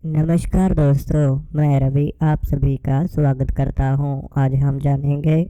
नमस्कार दोस्तों, मैं रवि आप सभी का स्वागत करता हूं। आज हम जानेंगे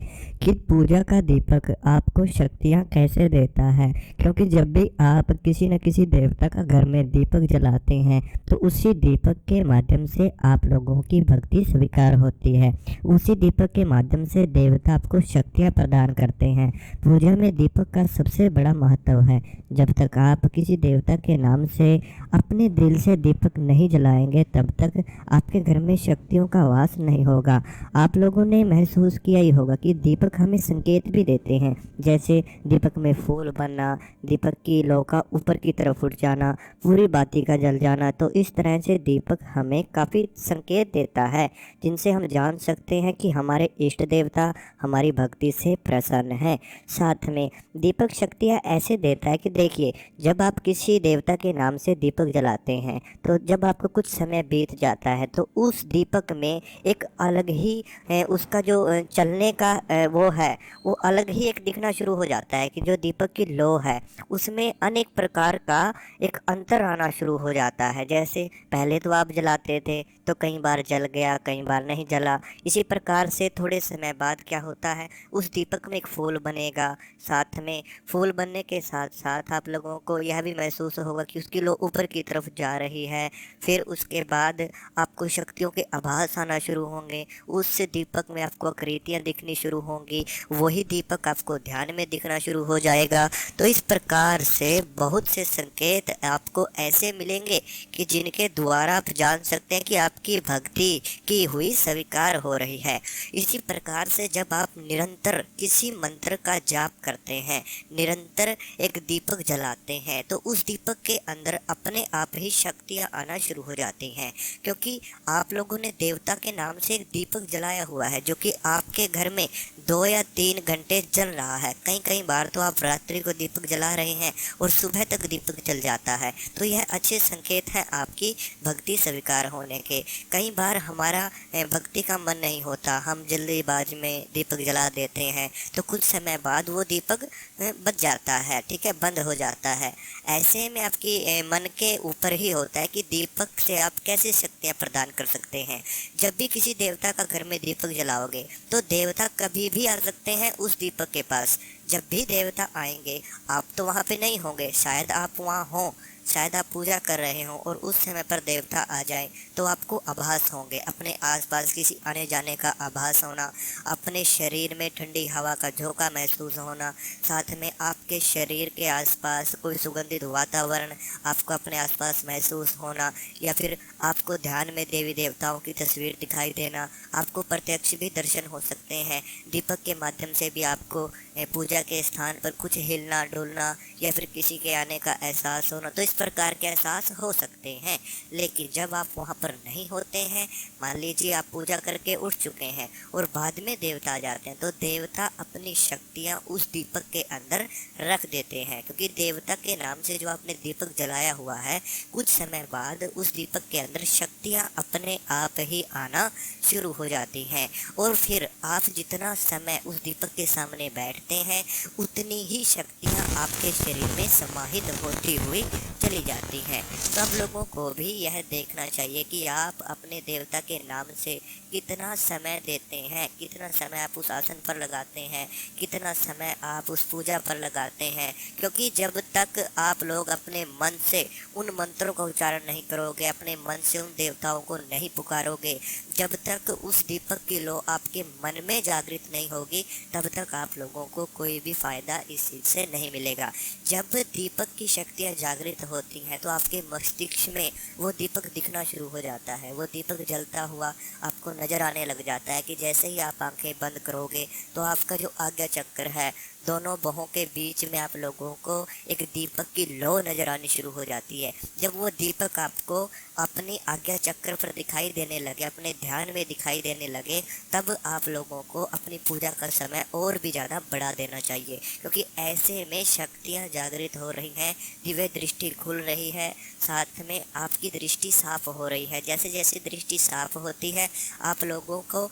कि पूजा का दीपक आपको शक्तियां कैसे देता है। क्योंकि जब भी आप किसी न किसी देवता का घर में दीपक जलाते हैं तो उसी दीपक के माध्यम से आप लोगों की भक्ति स्वीकार होती है। उसी दीपक के माध्यम से देवता आपको शक्तियां प्रदान करते हैं। पूजा में दीपक का सबसे बड़ा महत्व है। जब तक आप किसी देवता के नाम से अपने दिल से दीपक नहीं जलाएंगे तब तक आपके घर में शक्तियों का वास नहीं होगा। आप लोगों ने महसूस किया ही होगा कि दीपक हमें संकेत भी देते हैं, जैसे दीपक में फूल बनना, दीपक की लौ का ऊपर की तरफ उठ जाना, पूरी बाती का जल जाना। तो इस तरह से दीपक हमें काफ़ी संकेत देता है जिनसे हम जान सकते हैं कि हमारे इष्ट देवता हमारी भक्ति से प्रसन्न है। साथ में दीपक शक्तियाँ ऐसे देता है कि देखिए, जब आप किसी देवता के नाम से दीपक जलाते हैं तो जब आपको कुछ समय बीत जाता है तो उस दीपक में एक अलग ही उसका जो चलने का वो है, वो अलग ही एक दिखना शुरू हो जाता है कि जो दीपक की लो है उसमें अनेक प्रकार का एक अंतर आना शुरू हो जाता है। जैसे पहले तो आप जलाते थे तो कई बार जल गया, कई बार नहीं जला। इसी प्रकार से थोड़े समय बाद क्या होता है, उस दीपक में एक फूल बनेगा। साथ में फूल बनने के साथ साथ आप लोगों को यह भी महसूस होगा कि उसकी लो ऊपर की तरफ जा रही है। फिर उसके बाद आपको शक्तियों के आभास आना शुरू होंगे। उस दीपक में आपको आकृतियाँ दिखनी शुरू होंगी। वही दीपक आपको ध्यान में दिखना शुरू हो जाएगा। तो इस प्रकार से बहुत से संकेत आपको ऐसे मिलेंगे कि जिनके द्वारा आप जान सकते हैं कि आपकी भक्ति की हुई स्वीकार हो रही है। इसी प्रकार से जब आप निरंतर किसी मंत्र का जाप करते हैं, निरंतर एक दीपक जलाते हैं, तो उस दीपक के अंदर अपने आप ही शक्तियाँ आना शुरू हो जाती हैं। क्योंकि आप लोगों ने देवता के नाम से एक दीपक जलाया हुआ है जो कि आपके घर में 2 या 3 घंटे जल रहा है। कई कई बार तो आप रात्रि को दीपक जला रहे हैं और सुबह तक दीपक जल जाता है। तो यह अच्छे संकेत हैं आपकी भक्ति स्वीकार होने के। कई बार हमारा भक्ति का मन नहीं होता, हम जल्दीबाजी में दीपक जला देते हैं तो कुछ समय बाद वो दीपक बच जाता है, ठीक है, बंद हो जाता है। ऐसे में आपकी मन के ऊपर ही होता है कि दीपक से आप कैसे शक्तियाँ प्रदान कर सकते हैं। जब भी किसी देवता का घर में दीपक जलाओगे तो देवता कभी भी आ सकते हैं उस दीपक के पास। जब भी देवता आएंगे आप तो वहाँ पे नहीं होंगे, शायद आप वहाँ हों, शायद आप पूजा कर रहे हों और उस समय पर देवता आ जाए तो आपको आभास होंगे, अपने आसपास किसी आने जाने का आभास होना, अपने शरीर में ठंडी हवा का झोंका महसूस होना, साथ में आपके शरीर के आसपास कोई सुगंधित वातावरण आपको अपने आसपास महसूस होना, या फिर आपको ध्यान में देवी देवताओं की तस्वीर दिखाई देना। आपको प्रत्यक्ष भी दर्शन हो सकते हैं। दीपक के माध्यम से भी आपको पूजा के स्थान पर कुछ हिलना डुलना या फिर किसी के आने का एहसास होना, तो इस प्रकार के एहसास हो सकते हैं। लेकिन जब आप वहाँ पर नहीं होते हैं, मान लीजिए आप पूजा करके उठ चुके हैं और बाद में देवता आ जाते हैं, तो देवता अपनी शक्तियाँ उस दीपक के अंदर रख देते हैं। क्योंकि देवता के नाम से जो आपने दीपक जलाया हुआ है, कुछ समय बाद उस दीपक के अंदर शक्तियाँ अपने आप ही आना शुरू हो जाती हैं। और फिर आप जितना समय उस दीपक के सामने बैठते हैं उतनी ही शक्तियाँ आपके शरीर में समाहित होती हुई चली जाती हैं। सब लोगों को भी यह देखना चाहिए कि आप अपने देवता के नाम से कितना समय देते हैं, कितना समय आप उस आसन पर लगाते हैं, कितना समय आप उस पूजा पर लगाते हैं। क्योंकि जब तक आप लोग अपने मन से उन मंत्रों का उच्चारण नहीं करोगे, अपने मन से उन देवताओं को नहीं पुकारोगे, जब तक उस दीपक की लो आपके मन में जागृत नहीं होगी, तब तक आप लोगों को कोई भी फायदा इस चीज से नहीं मिलेगा। जब दीपक की शक्तियाँ जागृत होती हैं तो आपके मस्तिष्क में वो दीपक दिखना शुरू हो जाता है। वो दीपक जलता हुआ आपको नजर आने लग जाता है कि जैसे ही आप आंखें बंद करोगे तो आपका जो आज्ञा चक्र है, दोनों बाहों के बीच में आप लोगों को एक दीपक की लौ नजर आनी शुरू हो जाती है। जब वो दीपक आपको अपनी आज्ञा चक्र पर दिखाई देने लगे, अपने ध्यान में दिखाई देने लगे, तब आप लोगों को अपनी पूजा का समय और भी ज़्यादा बढ़ा देना चाहिए। क्योंकि ऐसे में शक्तियाँ जागृत हो रही हैं, दिव्य दृष्टि खुल रही है, साथ में आपकी दृष्टि साफ हो रही है। जैसे जैसे दृष्टि साफ होती है आप लोगों को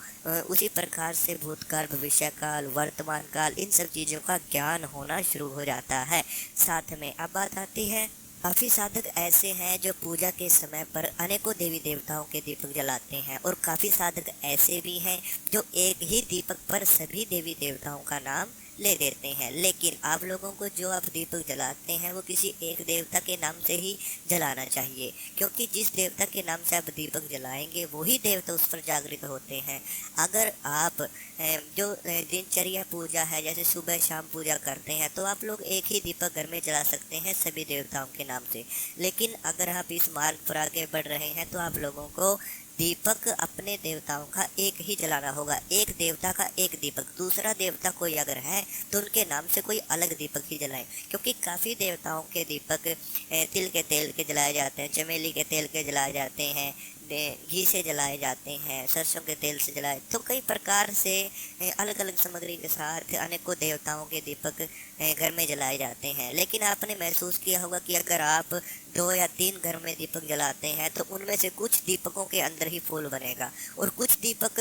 उसी प्रकार से भूतकाल, भविष्यकाल, वर्तमान काल, इन सब चीज़ों का ज्ञान होना शुरू हो जाता है। साथ में अब बात आती है काफ़ी साधक ऐसे हैं जो पूजा के समय पर अनेकों देवी देवताओं के दीपक जलाते हैं और काफ़ी साधक ऐसे भी हैं जो एक ही दीपक पर सभी देवी देवताओं का नाम ले देते हैं। लेकिन आप लोगों को जो आप दीपक जलाते हैं वो किसी एक देवता के नाम से ही जलाना चाहिए, क्योंकि जिस देवता के नाम से आप दीपक जलाएंगे वही देवता उस पर जागृत होते हैं। अगर आप जो दिनचर्या पूजा है, जैसे सुबह शाम पूजा करते हैं, तो आप लोग एक ही दीपक घर में जला सकते हैं सभी देवताओं के नाम से। लेकिन अगर आप इस मार्ग पर आगे बढ़ रहे हैं तो आप लोगों को दीपक अपने देवताओं का एक ही जलाना होगा। एक देवता का एक दीपक, दूसरा देवता कोई अगर है तो उनके नाम से कोई अलग दीपक ही जलाएं, क्योंकि काफ़ी देवताओं के दीपक तिल के तेल के जलाए जाते हैं, चमेली के तेल के जलाए जाते हैं, घी से जलाए जाते हैं, सरसों के तेल से जलाए, तो कई प्रकार से अलग अलग सामग्री के साथ अनेकों देवताओं के दीपक घर में जलाए जाते हैं। लेकिन आपने महसूस किया होगा कि अगर आप 2 या 3 घर में दीपक जलाते हैं तो उनमें से कुछ दीपकों के अंदर ही फूल बनेगा, और कुछ दीपक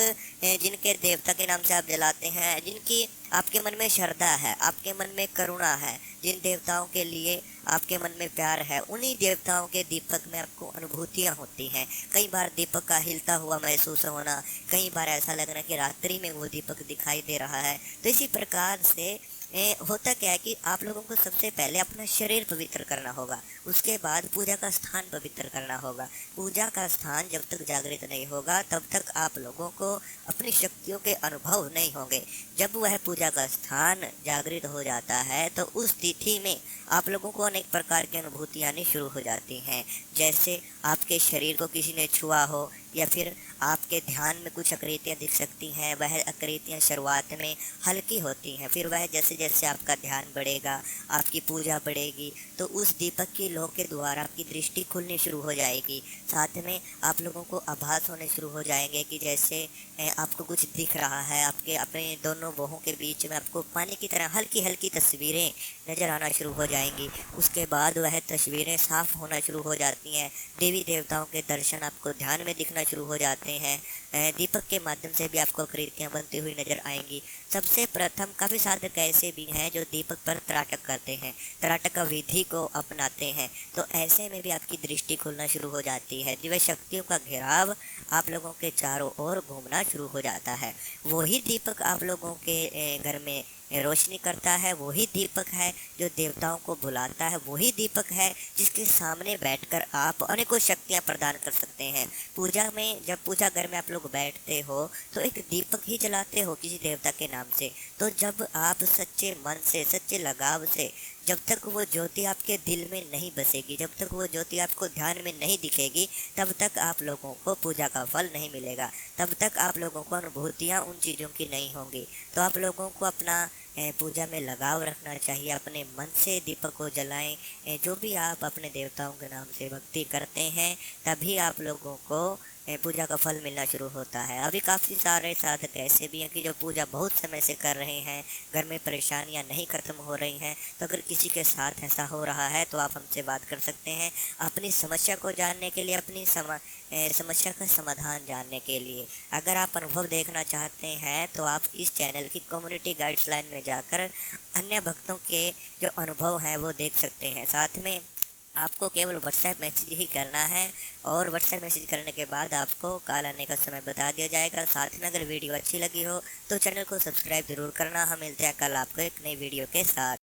जिनके देवता के नाम से आप जलाते हैं, जिनकी आपके मन में श्रद्धा है, आपके मन में करुणा है, जिन देवताओं के लिए आपके मन में प्यार है, उन्हीं देवताओं के दीपक में आपको अनुभूतियाँ होती हैं। कई बार दीपक का हिलता हुआ महसूस होना, कई बार ऐसा लगना कि रात्रि में वो दीपक दिखाई दे रहा है। तो इसी प्रकार से होता क्या है कि आप लोगों को सबसे पहले अपना शरीर पवित्र करना होगा, उसके बाद पूजा का स्थान पवित्र करना होगा। पूजा का स्थान जब तक जागृत नहीं होगा तब तक आप लोगों को अपनी शक्तियों के अनुभव नहीं होंगे। जब वह पूजा का स्थान जागृत हो जाता है तो उस तिथि में आप लोगों को अनेक प्रकार की अनुभूतियाँ आनी शुरू हो जाती हैं। जैसे आपके शरीर को किसी ने छुआ हो, या फिर आपके ध्यान में कुछ आकृतियाँ दिख सकती हैं। वह आकृतियाँ शुरुआत में हल्की होती हैं, फिर वह जैसे जैसे आपका ध्यान बढ़ेगा, आपकी पूजा बढ़ेगी, तो उस दीपक की लौ के द्वारा आपकी दृष्टि खुलनी शुरू हो जाएगी। साथ में आप लोगों को आभास होने शुरू हो जाएंगे कि जैसे आपको कुछ दिख रहा है, आपके अपने दोनों बाहों के बीच में आपको पानी की तरह हल्की हल्की तस्वीरें नज़र आना शुरू हो जाएंगी। उसके बाद वह तस्वीरें साफ होना शुरू हो जाती हैं, देवी देवताओं के दर्शन आपको ध्यान में दिखना शुरू हो जाते हैं। दीपक के माध्यम से भी आपको आकृतियाँ बनती हुई नजर आएंगी। सबसे प्रथम काफ़ी साधक ऐसे भी हैं जो दीपक पर त्राटक करते हैं, त्राटक विधि को अपनाते हैं, तो ऐसे में भी आपकी दृष्टि खुलना शुरू हो जाती है। दिव्य शक्तियों का घेराव आप लोगों के चारों ओर घूमना शुरू हो जाता है। वही दीपक आप लोगों के घर में रोशनी करता है, वही दीपक है जो देवताओं को बुलाता है, वही दीपक है जिसके सामने बैठकर आप अनेकों शक्तियाँ प्रदान कर सकते हैं। पूजा में, जब पूजा घर में आप लोग बैठते हो तो एक दीपक ही जलाते हो किसी देवता के नाम से। तो जब आप सच्चे मन से, सच्चे लगाव से, जब तक वो ज्योति आपके दिल में नहीं बसेगी, जब तक वो ज्योति आपको ध्यान में नहीं दिखेगी, तब तक आप लोगों को पूजा का फल नहीं मिलेगा, तब तक आप लोगों को अनुभूतियाँ उन चीज़ों की नहीं होंगी। तो आप लोगों को अपना पूजा में लगाव रखना चाहिए, अपने मन से दीपक को जलाएं। जो भी आप अपने देवताओं के नाम से भक्ति करते हैं तभी आप लोगों को पूजा का फल मिलना शुरू होता है। अभी काफ़ी सारे साधक ऐसे भी हैं कि जो पूजा बहुत समय से कर रहे हैं, घर में परेशानियां नहीं ख़त्म हो रही हैं। तो अगर किसी के साथ ऐसा हो रहा है तो आप हमसे बात कर सकते हैं अपनी समस्या को जानने के लिए, अपनी समस्या का समाधान जानने के लिए। अगर आप अनुभव देखना चाहते हैं तो आप इस चैनल की कम्युनिटी गाइड्स लाइन में जाकर अन्य भक्तों के जो अनुभव हैं वो देख सकते हैं। साथ में आपको केवल व्हाट्सएप मैसेज ही करना है, और व्हाट्सएप मैसेज करने के बाद आपको कॉल आने का समय बता दिया जाएगा। साथ में अगर वीडियो अच्छी लगी हो तो चैनल को सब्सक्राइब ज़रूर करना। हम मिलते हैं कल आपको एक नई वीडियो के साथ।